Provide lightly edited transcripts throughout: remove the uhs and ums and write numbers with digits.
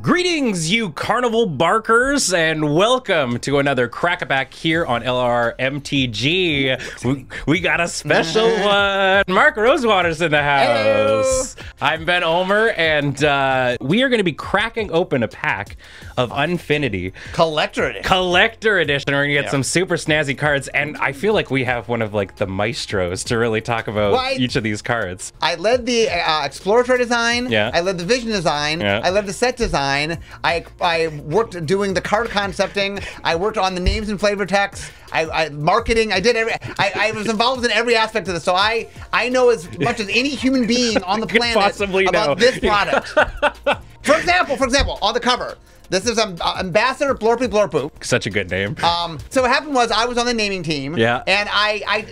Greetings, you carnival barkers, and welcome to another Crack-A-Back here on LRMTG. We got a special one. Mark Rosewater's in the house. Hello. I'm Ben Ulmer, and we are going to be cracking open a pack of Unfinity. Collector Edition. Collector Edition. We're going to get some super snazzy cards, and I feel like we have one of like the maestros to really talk about each of these cards. I led the exploratory design. Yeah. I led the vision design. Yeah. I led the set design. I worked doing the card concepting. I worked on the names and flavor text. Marketing. I did I was involved in every aspect of this. So I know as much as any human being on the planet about this product. For example, on the cover. This is Ambassador Blorpy Blorpoop. Such a good name. So what happened was I was on the naming team. Yeah. And I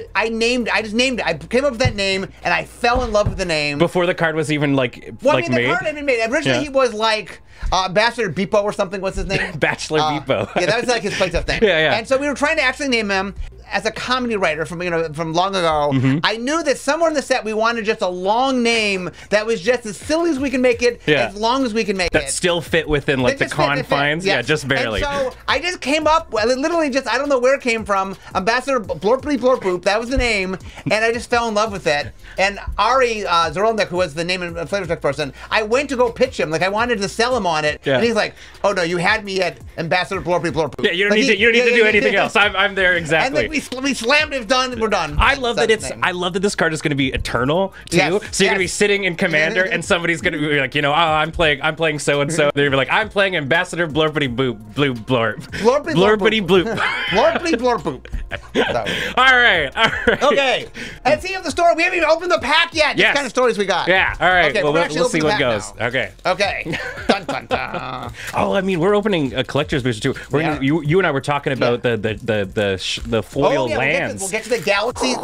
just named it. I came up with that name and I fell in love with the name. Before the card was even like made? The card had been made. Originally he was like Ambassador Beepo or something. What's his name? Bachelor Beepo. Yeah, that was like his place-up thing. Yeah. And so we were trying to actually name him. As a comedy writer from long ago, I knew that somewhere in the set we wanted just a long name that was just as silly as we can make it, as long as we can make it. That still fit within like the confines, yeah, just barely. And so I just came up, literally just, I don't know where it came from, Ambassador Blorpy Blorpoop, that was the name, and I just fell in love with it. And Ari Zorolnik, who was the name and flavor text person, I went to go pitch him, like I wanted to sell him on it, and he's like, oh no, you had me at Ambassador Blorpy Blorpoop. Yeah, you don't need to do anything else. I'm there exactly. And then we slammed it, done, we're done. I love that this card is going to be eternal too. So you're going to be sitting in Commander, and somebody's going to be like, I'm playing so and so. They're gonna be like, I'm playing Ambassador Blorpity Blorp. Blorpity Bloop. Blorpity Blorpoop. All right. Okay. Let's see if the story. We haven't even opened the pack yet. Yes. What kind of stories we got? Yeah. All right. Okay, well, we'll see what goes. Now. Okay. Dun, dun, dun. Oh, I mean, we're opening a collector's booster too. You and I were talking about the foil lands. We'll get to the galaxy.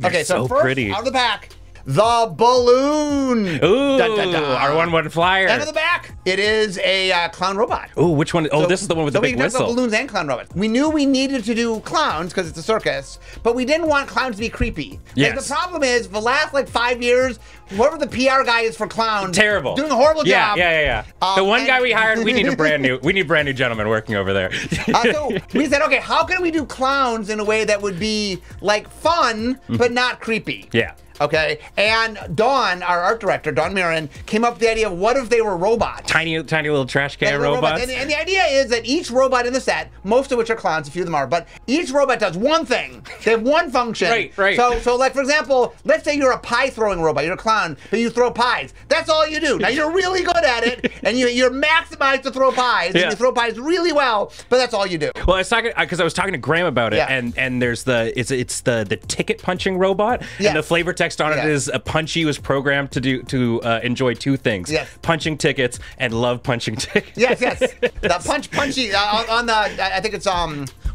Okay, so first, pretty. Out of the back, the balloon. Ooh, our 1/1 flyer. And of the back, it is a clown robot. Ooh, which one? Oh, this is the one with the big whistle. So we balloons and clown robots. We knew we needed to do clowns because it's a circus, but we didn't want clowns to be creepy. Yes. The problem is, the last like 5 years, whoever the PR guy is for clowns, terrible, doing a horrible job. Yeah. The one guy we hired, we need brand new gentlemen working over there. So we said, okay, how can we do clowns in a way that would be like fun but not creepy? Yeah. Okay, and Dawn, our art director, Dawn Mirren, came up with the idea of what if they were robots? Tiny little trash can robots. And the idea is that each robot in the set, most of which are clowns, a few of them are, but each robot does one thing. They have one function. Right. So like, for example, let's say you're a pie-throwing robot. You're a clown, but you throw pies. That's all you do. Now, you're really good at it, and you're maximized to throw pies, and you throw pies really well, but that's all you do. Well, I was talking, because I was talking to Graham about it, and there's it's the ticket punching robot, and the flavor text on it is a Punchy was programmed to enjoy two things: punching tickets and love punching tickets. Yes. The Punchy on the I think it's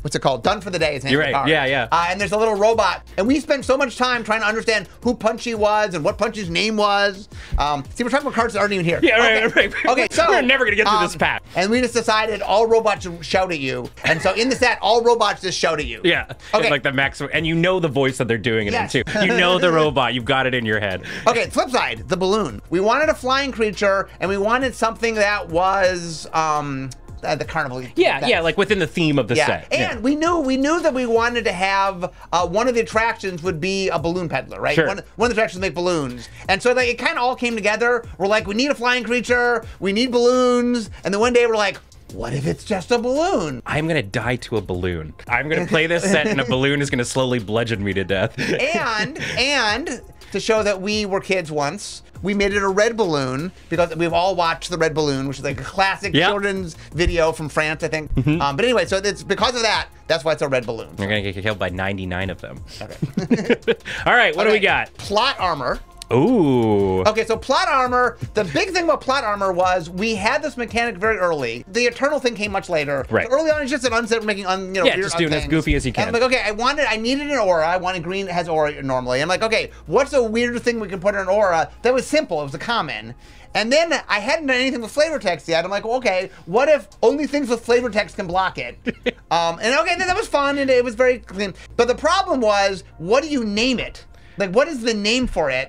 what's it called? Done for the Day is You're right. Yeah. And there's a little robot, and we spent so much time trying to understand who Punchy was and what Punchy's name was. See, we're talking about cards that aren't even here. Yeah, right. Okay, so we're never gonna get through this pack. And we just decided all robots should shout at you, and so in the set, all robots just shout at you. Yeah. Okay. Like the maximum, and you know the voice that they're doing it in too. You know the robot. You've got it in your head. Okay, flip side, the balloon. We wanted a flying creature, and we wanted something that was the carnival. Yeah, like within the theme of the set. And we knew that we wanted to have one of the attractions would be a balloon peddler, right? Sure. One of the attractions make balloons, and so like, it kind of all came together. We're like, we need a flying creature, we need balloons, and then one day we're like, what if it's just a balloon? I'm gonna die to a balloon. I'm gonna play this set, and a balloon is gonna slowly bludgeon me to death. And to show that we were kids once, we made it a red balloon because we've all watched The Red Balloon, which is like a classic children's video from France, I think. But anyway, so it's because of that. That's why it's a red balloon. You're gonna get killed by 99 of them. Okay. All right, what do we got? Plot armor. Ooh. Okay, so plot armor, the big thing about plot armor was we had this mechanic very early. The Eternal thing came much later. Right. So early on, it's just an unset making weird just doing as goofy as you can. And I'm like, okay, I needed an aura. I wanted green that has aura normally. I'm like, okay, what's a weird thing we can put in an aura that was simple? It was a common. And then I hadn't done anything with flavor text yet. I'm like, well, okay, what if only things with flavor text can block it? And okay, that was fun, and it was very clean. But the problem was, what do you name it? Like, what is the name for it?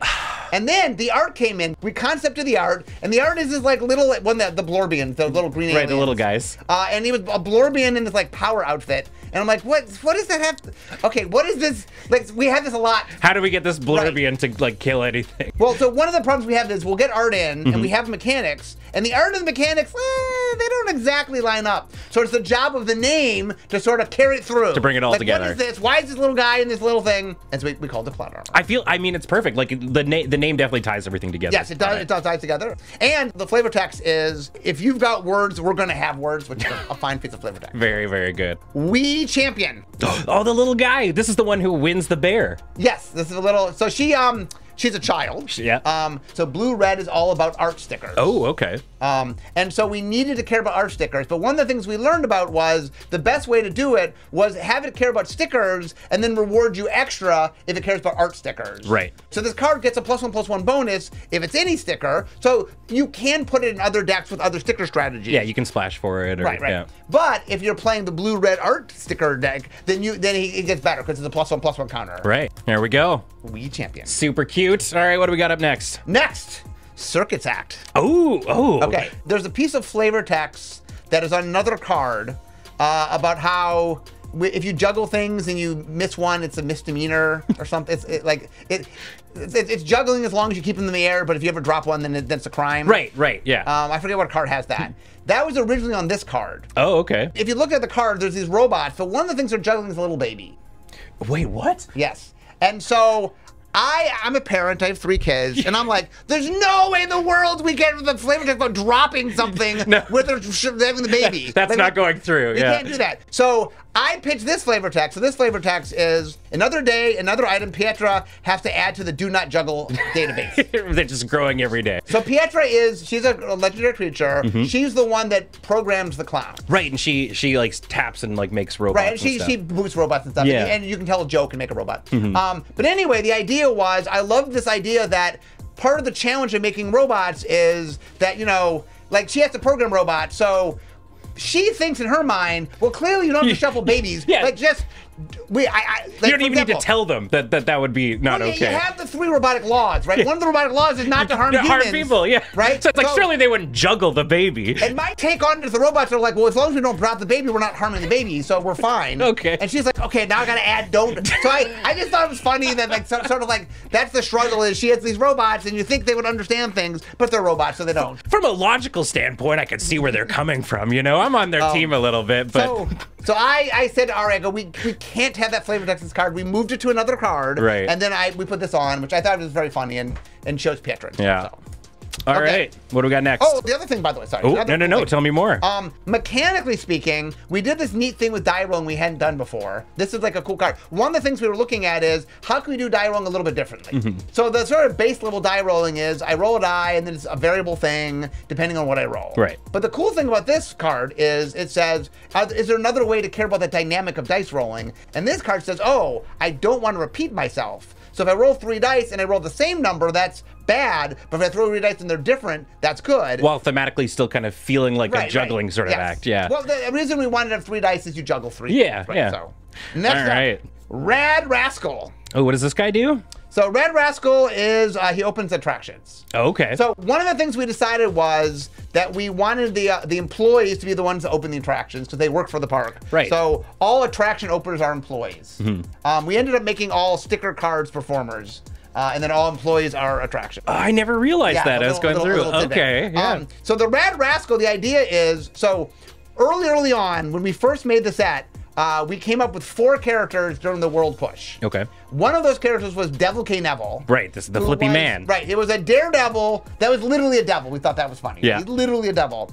And then the art came in. We concepted the art, and the art is this like little one that the Blorbians, the little green aliens. Right, the little guys. And he was a Blorbian in this like power outfit. And I'm like, what does that have to, okay, what is this? Like, we have this a lot. How do we get this Blorbian to like kill anything? Well, so one of the problems we have is we'll get art in, and we have mechanics, and the art and the mechanics, they don't exactly line up. So it's the job of the name to sort of carry it through. To bring it all together. What is this? Why is this little guy in this little thing? And so we called it plot armor. I mean, it's perfect. Like, the name definitely ties everything together. Yes, it does. It does tie together. And the flavor text is, if you've got words, we're going to have words, which is a fine piece of flavor text. Very, very good. We champion. Oh, the little guy. This is the one who wins the bear. Yes, this is a little. So she's a child. Yeah. So blue red is all about art stickers. Oh, okay. And so we needed to care about art stickers. But one of the things we learned about was the best way to do it was have it care about stickers and then reward you extra if it cares about art stickers. Right. So this card gets a +1/+1 bonus if it's any sticker. So you can put it in other decks with other sticker strategies. Yeah, you can splash for it. Or, right. Yeah. But if you're playing the blue-red art sticker deck, then it gets better because it's a +1/+1 counter. Right. There we go. We champion. Super cute. All right, what do we got up next? Next, Circuits Act. Oh. Okay, there's a piece of flavor text that is on another card about how if you juggle things and you miss one, it's a misdemeanor or something. It's juggling as long as you keep them in the air, but if you ever drop one, then it's a crime. Right, yeah. I forget what card has that. That was originally on this card. Oh, okay. If you look at the card, there's these robots, but one of the things they're juggling is a little baby. Wait, what? Yes. And so I'm a parent, I have 3 kids, and I'm like, there's no way in the world we get the flavor text about dropping something with having the baby. That's not going through. We can't do that. So I pitched this flavor text. So this flavor text is another day, another item Pietra has to add to the do not juggle database. They're just growing every day. So Pietra she's a legendary creature. She's the one that programs the clown. Right, and she like taps and like makes robots. Right, and she boosts robots and stuff. Yeah. And you can tell a joke and make a robot. But anyway, the idea was, I love this idea that part of the challenge of making robots is that, like she has to program robots, so she thinks in her mind, well, clearly you don't have to shuffle babies. Yeah. Like, just like, you don't even need to tell them that would be not okay. You have the 3 robotic laws, right? One of the robotic laws is not to harm humans. Harm people, yeah. Right? So it's like, surely they wouldn't juggle the baby. And my take on it is the robots are like, well, as long as we don't drop the baby, we're not harming the baby, so we're fine. Okay. And she's like, okay, now I gotta add don't. So I just thought it was funny that like sort of like that's the struggle is she has these robots and you think they would understand things, but they're robots, so they don't. From a logical standpoint, I can see where they're coming from. I'm on their team a little bit, but so I said to Ari, we can't have that flavor text card. We moved it to another card, right? And then we put this on, which I thought was very funny and shows Pietra. Yeah. So. All right. What do we got next? Oh, the other thing, by the way, sorry. Oh, no. Tell me more. Mechanically speaking, we did this neat thing with die rolling we hadn't done before. This is like a cool card. One of the things we were looking at is how can we do die rolling a little bit differently? So the sort of base level die rolling is I roll a die and then it's a variable thing depending on what I roll. Right. But the cool thing about this card is it says, is there another way to care about the dynamic of dice rolling? And this card says, oh, I don't want to repeat myself. So if I roll 3 dice and I roll the same number, that's bad. But if I throw 3 dice and they're different, that's good. While thematically still kind of feeling like a juggling sort of act. Yeah. Well, the reason we wanted to have 3 dice is you juggle 3. Yeah, right? yeah. So next up, Rad Rascal. Oh, what does this guy do? So Rad Rascal is, he opens attractions. Oh, okay. So one of the things we decided was that we wanted the employees to be the ones that open the attractions because they work for the park. Right. So all attraction openers are employees. We ended up making all sticker cards performers. And then all employees are attraction. I never realized that. I was going through. Okay. Yeah. So the Rad Rascal, the idea is, so early on, when we first made the set, we came up with 4 characters during the world push. Okay. One of those characters was Devil K. Neville. Right, this is the flippy man. Right, it was a daredevil that was literally a devil. We thought that was funny. Yeah. He's literally a devil.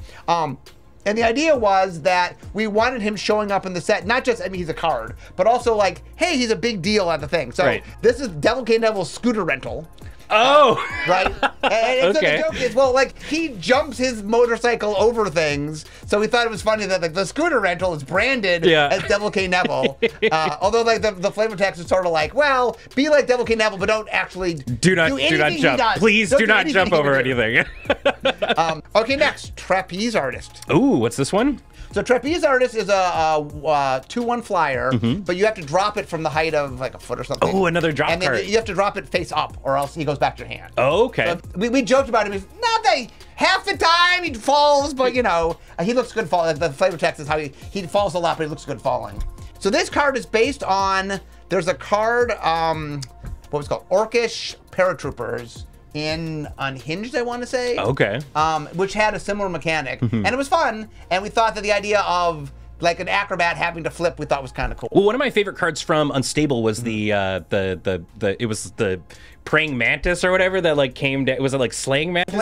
And the idea was that we wanted him showing up in the set, not just, I mean, he's a card, but also like, hey, he's a big deal at the thing. So this is Devil K. Neville's scooter rental. Oh! Right? And so the joke is, well, like, he jumps his motorcycle over things, so we thought it was funny that, like, the scooter rental is branded as Devil K. Neville. Although, like, the flavor text is sort of like, well, be like Devil K. Neville, but don't actually do not jump. Please do not jump over anything. Okay, next, Trapeze Artist. Ooh, what's this one? So trapeze artist is a 2-1 flyer, but you have to drop it from the height of like a foot or something. Oh, another drop and card. then you have to drop it face up, or else he goes back to your hand. Oh, okay. So we joked about him. He's not that half the time he falls, but you know he looks good falling. The flavor text is how he falls a lot, but he looks good falling. So this card is based on. There's a card. What was it called? Orcish Paratroopers in Unhinged, I want to say. Okay. Which had a similar mechanic, and it was fun. And we thought that the idea of like an acrobat having to flip, we thought was kind of cool. Well, one of my favorite cards from Unstable was it was the praying mantis or whatever that like came down. Was it like slaying mantis?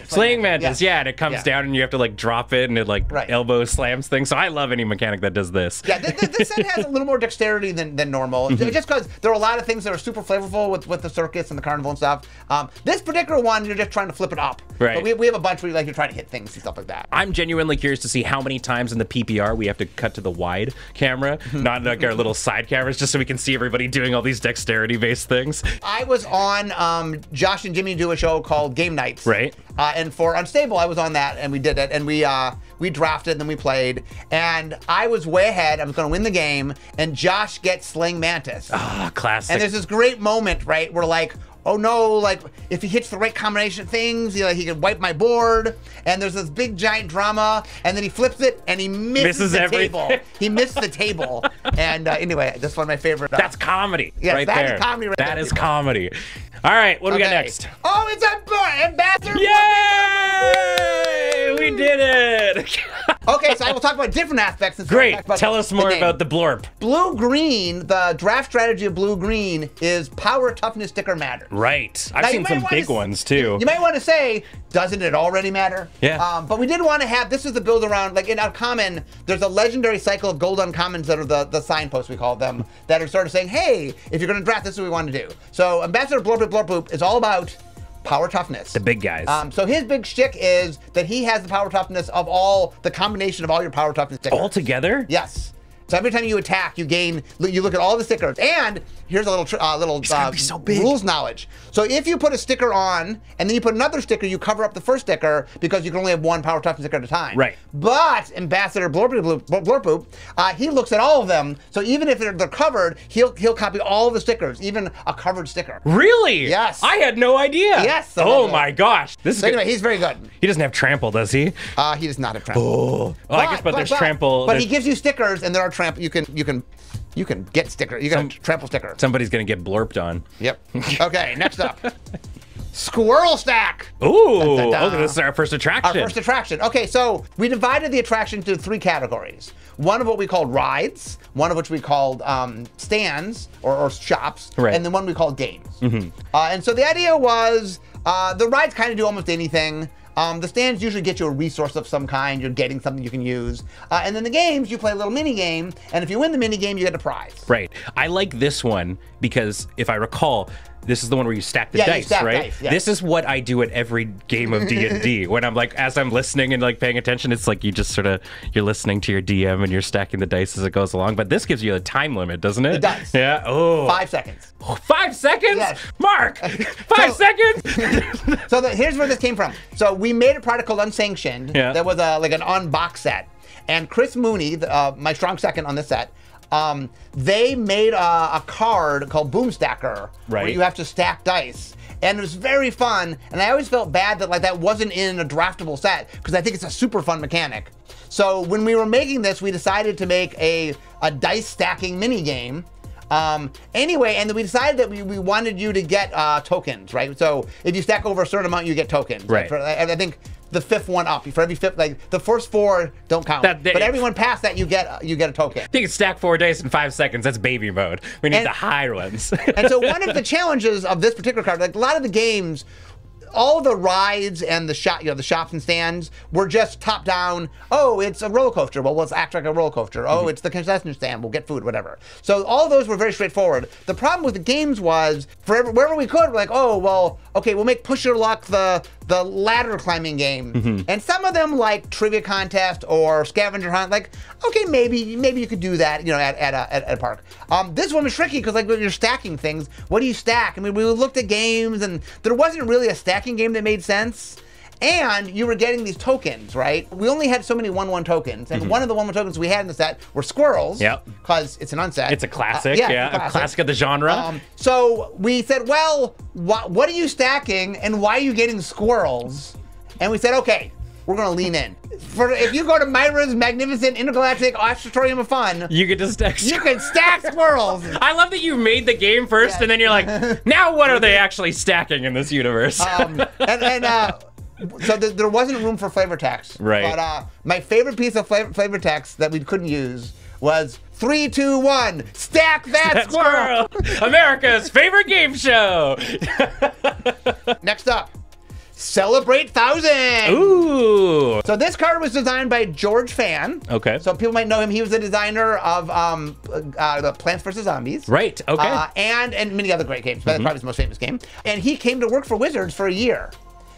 Slaying mantis, yeah. And it comes down and you have to like drop it and it like elbow slams things. So I love any mechanic that does this. Yeah, this set has a little more dexterity than normal. Just because there are a lot of things that are super flavorful with the circus and the carnival and stuff. This particular one, you're just trying to flip it up. Right. But we have a bunch where you're trying to hit things and stuff like that. I'm genuinely curious to see how many times in the PPR we have to cut to the wide camera, not like our little side cameras, just so we can see everybody doing all these dexterity-based things. I was on Josh and Jimmy do a show called Game Nights. Right. And for Unstable, I was on that, and we did it, and we drafted, and then we played, and I was way ahead. I was going to win the game, and Josh gets Slaying Mantis. Ah, classic. And there's this great moment, right, where like, oh no, like if he hits the right combination of things, he can wipe my board. And there's this big giant drama, and then he flips it and he misses the table. He missed the table. And anyway, that's one of my favorite. That's comedy. Yes, right there. Is comedy. Right that there, is comedy. All right, what do we got next? Oh, it's Ambassador. Yay! We did it. Okay, so I will talk about different aspects. Great. Tell us more about the blurb. Blue-green, the draft strategy of blue-green is power, toughness, sticker matter. Right. I've seen some big ones, too. You might want to say, doesn't it already matter? Yeah. But we did want to have, this is the build around, like in Uncommon, there's a legendary cycle of gold uncommons that are the signposts, we call them, that are sort of saying, hey, if you're going to draft, this is what we want to do. So Ambassador Blurpoop is all about power toughness. The big guys. So his big shtick is that he has the power toughness of the combination of all your power toughness stickers. All together? Yes. So every time you attack, you look at all the stickers. And here's a little rules knowledge. So if you put a sticker on, and then you put another sticker, you cover up the first sticker because you can only have one power toughness sticker at a time. Right. But Ambassador Blurpoop, he looks at all of them. So even if they're covered, he'll copy all the stickers, even a covered sticker. Really? Yes. I had no idea. Yes. Oh my gosh. So anyway, he's very good. He doesn't have trample, does he? He does not have trample. Oh, I guess, but there's trample. But he gives you stickers, and there are trample. You can get sticker. You can trample sticker. Somebody's gonna get blurped on. Yep. Okay. Next up, Squirrel Stack. Ooh. Okay, this is our first attraction. Our first attraction. Okay, so we divided the attraction into 3 categories. One of what we called rides, one of which we called stands or shops, and then one we called games. And so the idea was the rides kind of do almost anything. The stands usually get you a resource of some kind. You're getting something you can use. And then the games, you play a little mini game, and if you win the mini game, you get a prize. Right. I like this one because if I recall, this is the one where you stack the dice, right? This is what I do at every game of D&D. When I'm like, as I'm listening and like paying attention, it's like you just sort of, you're listening to your DM and you're stacking the dice as it goes along. But this gives you a time limit, doesn't it? It does. Yeah. Oh. 5 seconds. 5 seconds? Yes. Mark, 5 seconds? So here's where this came from. So we made a product called Unsanctioned. Yeah. That was like an unbox set. And Chris Mooney, my strong second on this set, they made a card called Boom Stacker, where you have to stack dice. And it was very fun, and I always felt bad that that wasn't in a draftable set, because I think it's a super fun mechanic. So when we were making this, we decided to make a dice stacking mini game. Anyway, and then we decided that we wanted you to get tokens, right? So if you stack over a certain amount, you get tokens. Right. I think the 5th one up, for every 5th, like the first 4 don't count, but everyone past that you get a token. You can stack 4 dice in 5 seconds. That's baby mode. We need the high ones. And so one of the challenges of this particular card, like a lot of the games, all the rides and the shops and stands were just top down. Oh, it's a roller coaster. Well, let's act like a roller coaster. Oh, it's the concession stand. We'll get food, whatever. So all those were very straightforward. The problem with the games was, wherever we could, we're like, oh, well, okay, we'll make Push Your Luck the ladder climbing game. And some of them, like Trivia Contest or Scavenger Hunt, like, okay, maybe you could do that, at a park. This one was tricky because, like, when you're stacking things, what do you stack? I mean, we looked at games, and there wasn't really a stacking game that made sense. And you were getting these tokens, right? We only had so many 1/1 tokens, and one of the 1/1 tokens we had in the set were squirrels. Yep. Because it's an unset. It's a classic. A classic of the genre. So we said, well, what are you stacking, and why are you getting squirrels? And we said, okay, we're gonna lean in. If you go to Myra's magnificent intergalactic Auditorium of Fun, you get to stack. You can stack squirrels. I love that you made the game first, and then you're like, now what are they actually stacking in this universe? So there wasn't room for flavor text. Right. But my favorite piece of flavor text that we couldn't use was 3, 2, 1, stack that squirrel. America's favorite game show. Next up. Celebrate 1,000! Ooh! So this card was designed by George Fan. Okay. So people might know him. He was the designer of the Plants vs. Zombies. Right, okay. And many other great games, but that's probably his most famous game. And he came to work for Wizards for a year.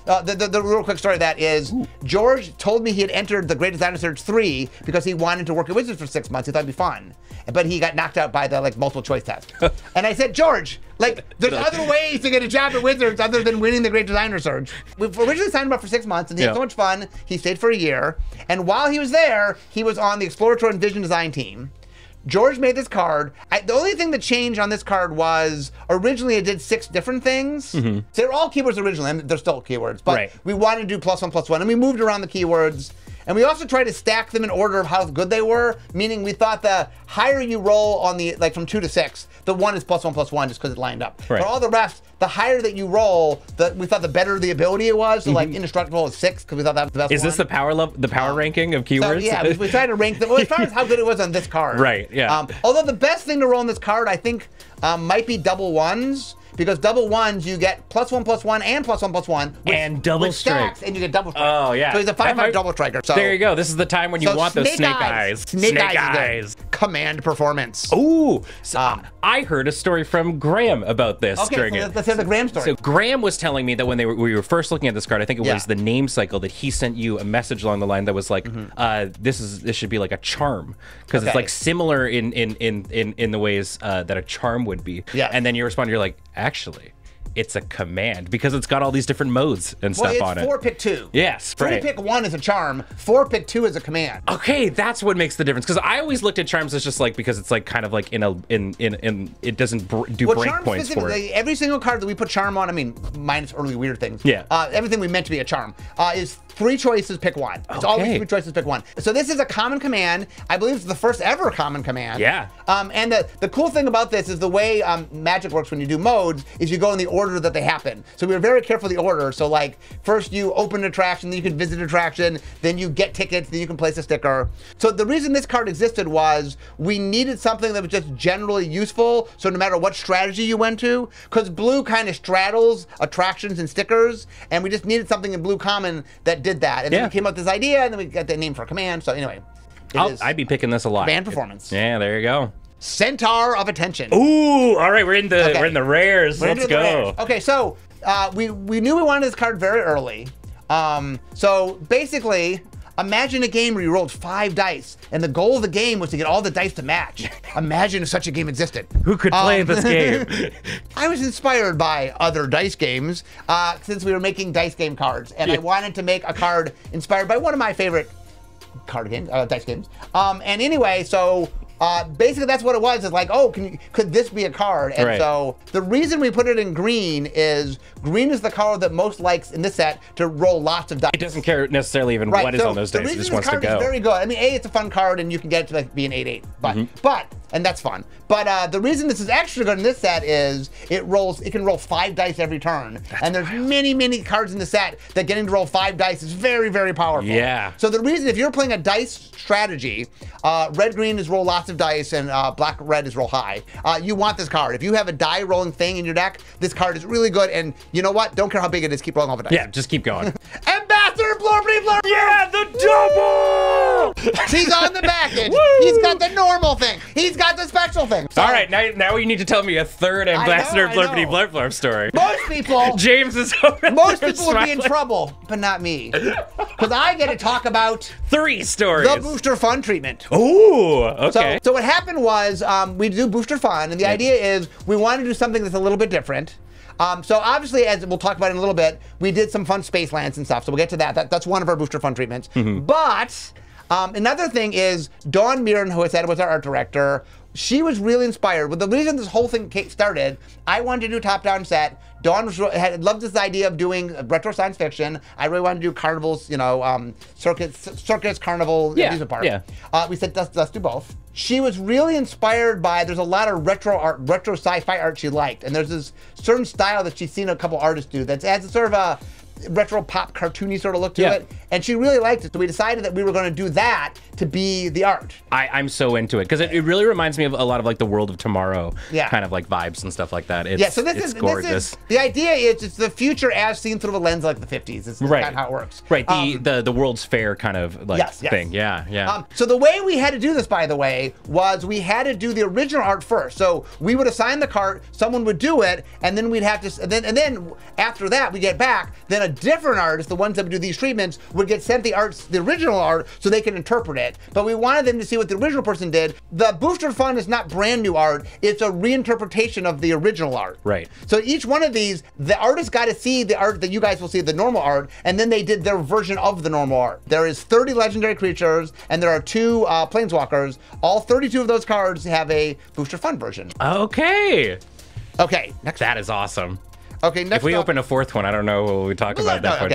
The real quick story of that is George told me he had entered the Great Designer Search 3 because he wanted to work at Wizards for 6 months. He thought it'd be fun. But he got knocked out by the multiple choice test. And I said, George, there's other ways to get a job at Wizards other than winning the Great Designer Search. We originally signed him up for 6 months, and he had so much fun. He stayed for a year. And while he was there, he was on the Exploratory and Vision Design team. George made this card. The only thing that changed on this card was originally it did 6 different things. So they're all keywords originally, and they're still keywords. But we wanted to do +1/+1, and we moved around the keywords. And we also tried to stack them in order of how good they were, meaning we thought the higher you roll on the, from 2 to 6, the 1 is +1/+1 just because it lined up. But all the rest, the higher that you roll, we thought the better the ability it was. So Indestructible is 6 because we thought that was the best Is this the power ranking of keywords? So, yeah, we tried to rank them as far as how good it was on this card. Right, yeah. Although the best thing to roll on this card, I think, might be double 1s. Because double 1s, you get +1/+1 and +1/+1. And double strike. And you get double strike. Oh, yeah. So he's a 5/5 double striker. So there you go. This is the time when you want those snake eyes. Snake eyes. Command performance. Ooh. So I heard a story from Graham about this during it. Let's hear the Graham story. So Graham was telling me that when we were first looking at this card, I think it was the name cycle, that he sent you a message along the line that was like, this should be like a charm. Because it's like similar in the ways that a charm would be. Yeah. And then you respond, you're like, actually, it's a command because it's got all these different modes and stuff on it. 4 pick 2. Yes, 3 pick 1 is a charm. 4 pick 2 is a command. Okay, that's what makes the difference. Because I always looked at charms as just because it's kind of like it doesn't do break points for it. Every single card that we put charm on, I mean, minus early weird things. Yeah. Everything we meant to be a charm is 3 choices, pick 1. It's always 3 choices, pick 1. So this is a common command. I believe it's the first ever common command. Yeah. And the cool thing about this is the way Magic works when you do modes is you go in the order that they happen. So we were very careful of the order. So first you open an attraction, then you can visit an attraction, then you get tickets, then you can place a sticker. So the reason this card existed was we needed something that was just generally useful. So no matter what strategy you went to, because blue kind of straddles attractions and stickers, and we just needed something in blue common that did that. And then we came up with this idea, and then we got the name for a command. So anyway, I'd be picking this a lot. Command performance. Yeah, there you go. Centaur of Attention. Ooh, all right, we're in the rares. Let's go. Okay, so we knew we wanted this card very early. So basically, imagine a game where you rolled 5 dice, and the goal of the game was to get all the dice to match. Imagine if such a game existed. Who could play this game? I was inspired by other dice games since we were making dice game cards, and I wanted to make a card inspired by one of my favorite dice games. And anyway, so basically that's what it was. It's could this be a card? And so the reason we put it in green is green is the color that most likes in this set to roll lots of dice. It doesn't care necessarily even what is on those dice. It just wants to go. The reason this card is very good. I mean, it's a fun card, and you can get it to be an 8/8. But and that's fun. But the reason this is extra good in this set is it can roll 5 dice every turn. And there's many cards in the set that getting to roll 5 dice is very, very powerful. Yeah. So the reason, if you're playing a dice strategy, red-green is roll lots of dice, and black-red is roll high. You want this card. If you have a die rolling thing in your deck, this card is really good. And you know what? Don't care how big it is, keep rolling all the dice. Yeah, just keep going. Ambassador Blurby Blurb! Yeah, the double! He's on the package. He's got the normal thing. He's got the special thing. So, all right, now you need to tell me a third Ambassador Blurby Blurb story. Most people... James is over Most people would be in trouble, but not me. Because I get to talk about... 3 stories. The Booster Fun treatment. Ooh, okay. So what happened was we do Booster Fun, and the idea is we want to do something that's a little bit different. So obviously, as we'll talk about in a little bit, we did some fun space lands and stuff. So we'll get to that. That's one of our booster fun treatments. But another thing is Dawn Mirren, who I said was our art director, she was really inspired. But the reason this whole thing started, I wanted to do a top-down set. Dawn had loved this idea of doing retro science fiction. I really wanted to do carnivals, you know, circus, carnival, amusement park. We said, let's do both. She was really inspired by, there's a lot of retro art, retro sci-fi art she liked. And there's this certain style that she's seen a couple artists do that has a sort of a retro pop cartoony sort of look to it, and she really liked it. So we decided that we were going to do that to be the art. I'm so into it because it really reminds me of a lot of like the World of Tomorrow kind of like vibes and stuff like that. It's, so this is gorgeous. The idea is it's the future as seen through a lens like the 50s. It's kind of how it works. Right. The World's Fair kind of like thing. So the way we had to do this, by the way, was we had to do the original art first. So we would assign the cart, someone would do it, and then we'd have to, and then after that we get back, then a different artist, the ones that would do these treatments, would get sent the original art so they can interpret it. But we wanted them to see what the original person did. The Booster Fund is not brand new art, it's a reinterpretation of the original art. Right. So each one of these, the artist got to see the art that you guys will see, the normal art, and then they did their version of the normal art. There is 30 legendary creatures, and there are 2 planeswalkers. All 32 of those cards have a Booster Fund version. Okay. Okay, next. That is awesome. Okay, next if we open a 4th one, I don't know what we talk about that one.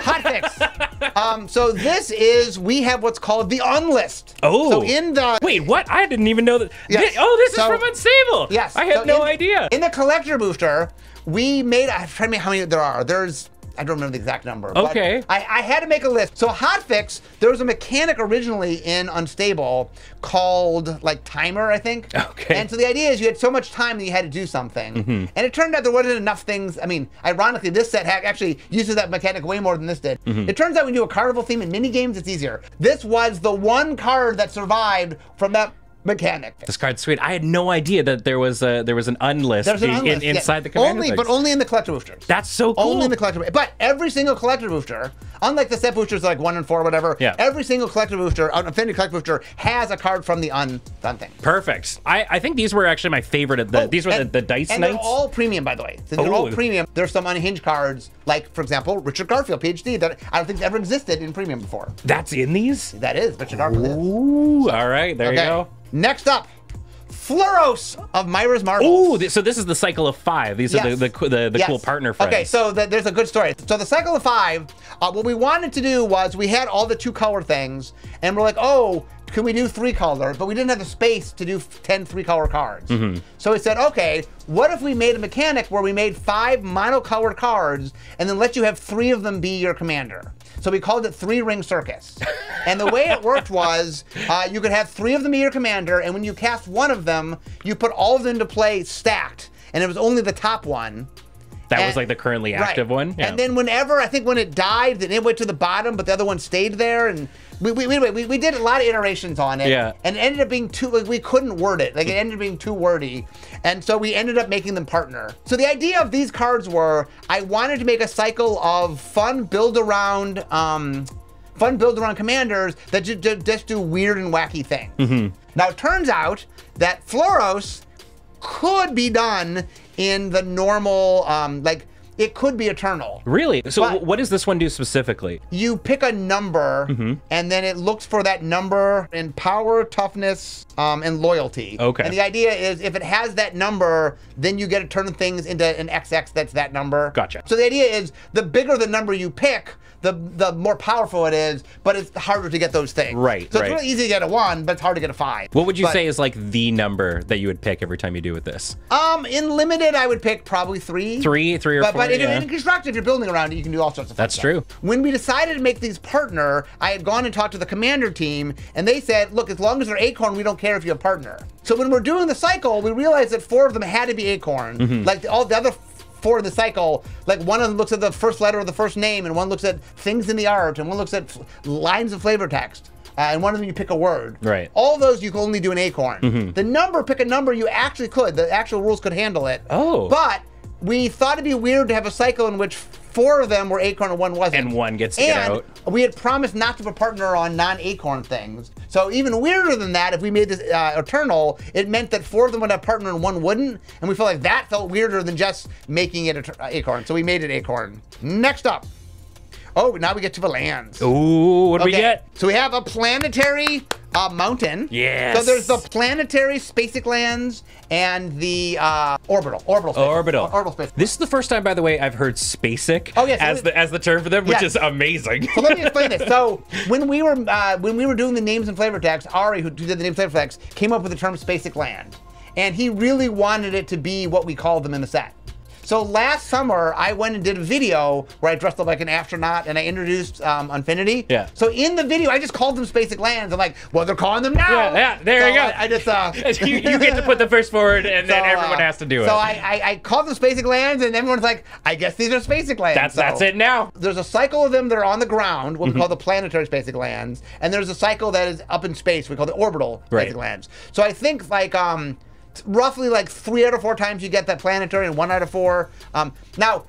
Hot fix. So this is, we have what's called the Unlist. Oh. So in the... Wait, what? I didn't even know that. Yes. This is from Unstable. Yes. I had no idea. In the collector booster, we made, I'm trying to make how many there are. There's, I don't remember the exact number. Okay. But I had to make a list. So hotfix, there was a mechanic originally in Unstable called like timer, I think. Okay. And so the idea is you had so much time that you had to do something. And it turned out there wasn't enough things. I mean, ironically, this set actually uses that mechanic way more than this did. It turns out when you do a carnival theme in mini games, it's easier. This was the one card that survived from that mechanic. This card's sweet. I had no idea that there was an unlist inside the commander but only in the collector boosters. That's so cool. Only in the collector. But every single collector booster, unlike the set boosters like 1 and 4 or whatever, every single collector booster, Unfinity collector booster, has a card from the done thing. Perfect. I think these were actually my favorite. These were the Dice and Knights. They're all premium, by the way. So they're all premium. There's some unhinged cards, like for example, Richard Garfield, PhD, that I don't think ever existed in premium before. That's in these? That is Richard Garfield. Ooh, all right, there you go. Next up, Fluros of Myra's Marbles. Ooh, so this is the cycle of 5. These are the cool partner friends. Okay, so there's a good story. So the cycle of 5, what we wanted to do was we had all the 2-color things, and we're like, oh, can we do 3-color? But we didn't have the space to do 10 3-color cards. So we said, okay, what if we made a mechanic where we made 5 monocolored cards, and then let you have 3 of them be your commander? So we called it 3-Ring Circus. And the way it worked was you could have 3 of them be your commander, and when you cast one of them, you put all of them into play stacked, and it was only the top one. That was like the currently active one? Yeah. And then whenever, I think when it died, then it went to the bottom, but the other one stayed there, and we did a lot of iterations on it. Yeah. And it ended up being too, like, we couldn't word it. Like, it ended up being too wordy. And so we ended up making them partner. So the idea of these cards were, I wanted to make a cycle of fun build-around commanders that just do weird and wacky things. Now, it turns out that Fluros could be done in the normal, like, it could be eternal. Really? So what does this one do specifically? You pick a number, and then it looks for that number in power, toughness, and loyalty. Okay. And the idea is if it has that number, then you get to turn things into an XX that's that number. Gotcha. So the idea is the bigger the number you pick, the more powerful it is, but it's harder to get those things. Right, So it's really easy to get a 1, but it's hard to get a 5. What would you say is like the number that you would pick every time you do with this? In limited, I would pick probably 3. 3 or 4, But in constructed, if you're building around it, you can do all sorts of fun stuff. True. When we decided to make these partner, I had gone and talked to the commander team, and they said, look, as long as they're Acorn, we don't care if you have partner. So when we're doing the cycle, we realized that 4 of them had to be Acorn. Like all the other 4 in the cycle, like one of them looks at the first letter of the first name, and one looks at things in the art, and one looks at lines of flavor text. And one of them you pick a word. Right. All those you can only do an Acorn. The number, pick a number, you actually could. The actual rules could handle it. Oh. But we thought it'd be weird to have a cycle in which 4 of them were Acorn and 1 wasn't. And 1 gets to get out. We had promised not to partner on non-Acorn things. So even weirder than that, if we made this Eternal, it meant that 4 of them would have partner and 1 wouldn't. And we felt like that felt weirder than just making it Acorn. So we made it Acorn. Next up. Oh, now we get to the lands. Ooh, what do we get? So we have a planetary mountain. Yes. So there's the planetary Spacek lands and the orbital space. This is the first time, by the way, I've heard Spacek as the term for them, which is amazing. So let me explain this. So when we were doing the names and flavor text, Ari, who did the names and flavor text, came up with the term Spacek land, and he really wanted it to be what we called them in the set. So last summer, I went and did a video where I dressed up like an astronaut and I introduced Unfinity. Yeah. So in the video, I just called them Spacek lands. I'm like, well, they're calling them now. Yeah, there you go. I just you get to put the first forward, and then everyone has to do it. So I called them Spacek lands, and everyone's like, I guess these are Spacek lands. That's it now. There's a cycle of them that are on the ground, what we call the planetary Spacek lands, and there's a cycle that is up in space, we call the orbital Spacek lands. So I think like roughly like 3 out of 4 times you get that planetary, and 1 out of 4. Now,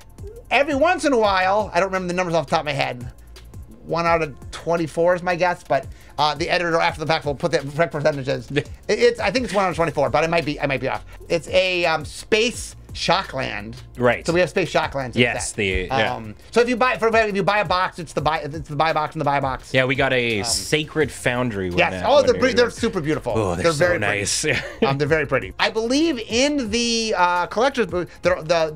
every once in a while, I don't remember the numbers off the top of my head. 1 out of 24 is my guess, but the editor after the fact will put the correct percentages. I think it's 1 out of 24, but I might be off. It's a space Shockland. Right. So we have space Shocklands. Yes. So if you buy a box, it's the buy box and the buy box. Yeah, we got a Sacred Foundry. Yes. They're super beautiful. Oh, they're so very nice. They're very pretty. I believe in the collector's booth,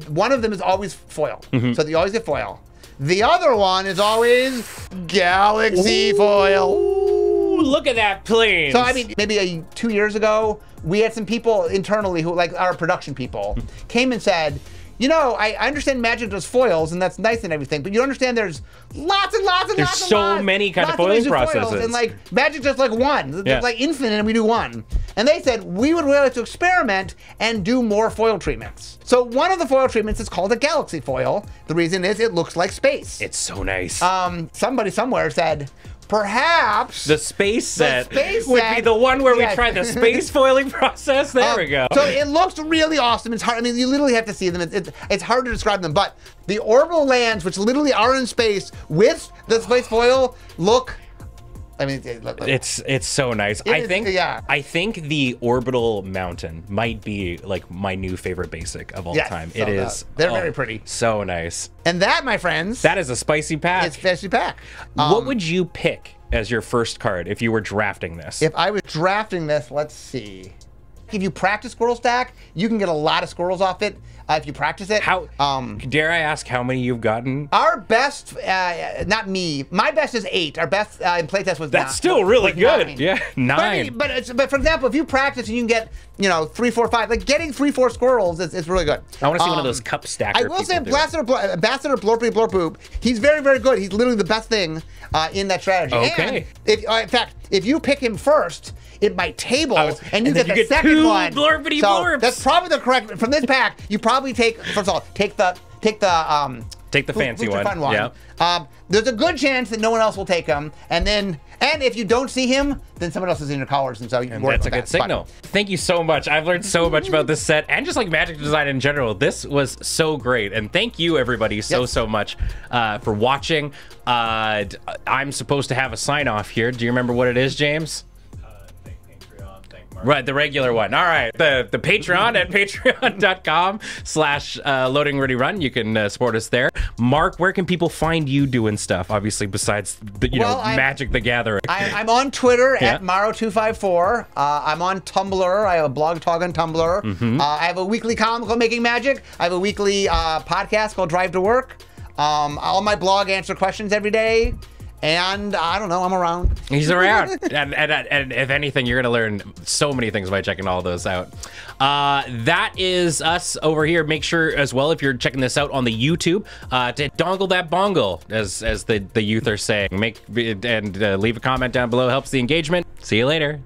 one of them is always foil. So you always get foil. The other one is always Galaxy foil. Ooh, look at that plane. So I mean, maybe 2 years ago, we had some people internally who, like our production people, came and said, you know, I understand Magic does foils, and that's nice and everything, but you understand there's lots and lots and there's lots and so lots, many kind of foiling processes. And like Magic does like 1. There's like infinite, and we do 1. And they said, we would really like to experiment and do more foil treatments. So one of the foil treatments is called a Galaxy foil. The reason is it looks like space. It's so nice. Somebody somewhere said, perhaps the space set would be the one where we try the space foiling process. There we go. So it looks really awesome. It's hard. I mean, you literally have to see them. It's hard to describe them. But the orbital lands, which literally are in space with the space foil, look. I mean, it's so nice. I think the orbital mountain might be like my new favorite basic of all time. It is. They're very pretty. So nice. And that, my friends, that is a spicy pack. It's a spicy pack. What would you pick as your first card if you were drafting this? If I was drafting this, let's see. If you practice Squirrel Stack, you can get a lot of squirrels off it. If you practice it. How? Dare I ask how many you've gotten? Our best, not me. My best is 8. Our best in playtest was 9. That's still really good. 9. Yeah, 9. But for example, if you practice and you can get 3, 4, 5, like getting 3, 4 squirrels is really good. I want to see one of those cup stackers. I will say, Ambassador Blorpy Blorpoop, he's very, very good. He's literally the best thing in that strategy. Okay. And in fact, if you pick him first, it might table, and you get the second one. Blorpity so blorps. That's probably the correct. From this pack, you probably take, first of all, take the fancy one. Fun one. Yeah. There's a good chance that no one else will take him, and if you don't see him, then someone else is in your collars, and so you can worry that's about a good signal. Thank you so much. I've learned so much about this set and just like Magic design in general. This was so great, and thank you everybody so much for watching. I'm supposed to have a sign off here. Do you remember what it is, James? Right, the regular one. All right, the Patreon at patreon.com/loadingreadyrun. You can support us there. Mark, where can people find you doing stuff? Obviously, besides Magic the Gathering. I'm on Twitter at Maro254. I'm on Tumblr. I have a blog talk on Tumblr. I have a weekly column called Making Magic. I have a weekly podcast called Drive to Work. On my blog, answer questions every day. And I don't know, I'm around. He's around. and if anything, you're going to learn so many things by checking all those out. That is us over here. Make sure as well, if you're checking this out on the YouTube, to dongle that bongle, as the youth are saying. Leave a comment down below. Helps the engagement. See you later.